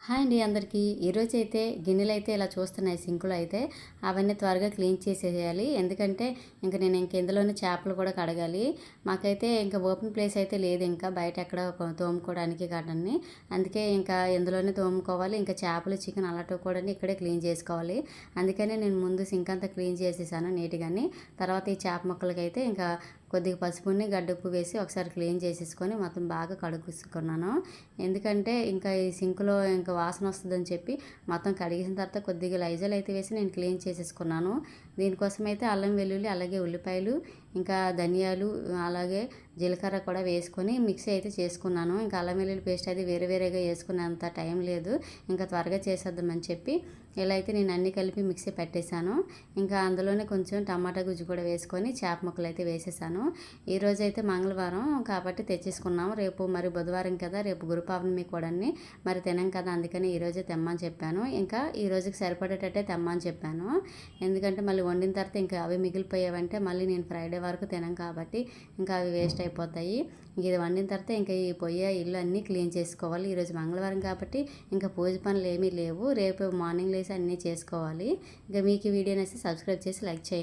Hi అండి అందరికీ. ఈరోజైతే గిన్నెలైతే ఇలా చూస్తున్నాయి సింకులో అయితే. అవన్నీ త్వరగా క్లీన్ చేసేయాలి. ఎందుకంటే నేను ఇందులోనే చేపలు కూడా కడగాలి. మాకైతే ఇంకా ఓపెన్ ప్లేస్ అయితే లేదు, ఇంకా బయట ఎక్కడ తోముకోవడానికి గాని. అందుకే ఇంకా ఇందులోనే తోముకోవాలి. ఇంకా చేపలు, చికెన్ అలాంటివి కూడా ఇక్కడే క్లీన్ చేసుకోవాలి. అందుకనే నేను ముందు సింక్ అంతా క్లీన్ చేసేసాను నీట్‌గాని. తర్వాత ఈ చేప ముక్కలకైతే ఇంకా కొద్దిగా పసుపుని, గడ్డుప్పు వేసి ఒకసారి క్లీన్ చేసేసుకొని మొత్తం బాగా కడుక్కున్నాను. ఎందుకంటే ఇంకా ఈ సింక్‌లో ఇంకా వాసన వస్తుందని చెప్పి మొత్తం కడిగేసిన తర్వాత కొద్దిగా లైజాల్ అయితే వేసి నేను క్లీన్ చేసేసుకున్నాను. దీనికోసం అయితే అల్లం వెల్లుల్లి, అలాగే ఉల్లిపాయలు, ఇంకా ధనియాలు, అలాగే జీలకర్ర కూడా వేసుకొని మిక్సీ అయితే చేసుకున్నాను. ఇంకా అల్లం వెల్లుల్లి పేస్ట్ అది వేరే వేరేగా వేసుకునేంత టైం లేదు, ఇంకా త్వరగా చేసేద్దామని చెప్పి ఇలా అయితే నేను అన్నీ కలిపి మిక్సీ పెట్టేశాను. ఇంకా అందులోనే కొంచెం టమాటా గుజ్జు కూడా వేసుకొని చేప ముక్కలు అయితే వేసేసాను. ఈరోజు అయితే మంగళవారం కాబట్టి తెచ్చేసుకున్నాము. రేపు మరి బుధవారం కదా, రేపు గురు పౌర్ణమి కూడా మరి తినం కదా, అందుకని ఈరోజే తెమ్మని చెప్పాను. ఇంకా ఈ రోజుకి సరిపడేటట్టే తెమ్మని చెప్పాను. ఎందుకంటే మళ్ళీ వండిన తర్వాత ఇంకా అవి మిగిలిపోయావంటే మళ్ళీ నేను ఫ్రైడే వరకు తినం కాబట్టి ఇంకా అవి వేస్ట్ అయిపోతాయి. ఇది వండిన తర్వాత ఇంకా ఈ పొయ్యి ఇల్లు అన్నీ క్లీన్ చేసుకోవాలి. ఈరోజు మంగళవారం కాబట్టి ఇంకా పూజ పనులు ఏమీ లేవు. రేపు మార్నింగ్ లేసి అన్నీ చేసుకోవాలి. ఇంకా మీకు ఈ వీడియో నచ్చితే సబ్స్క్రైబ్ చేసి లైక్ చేయండి.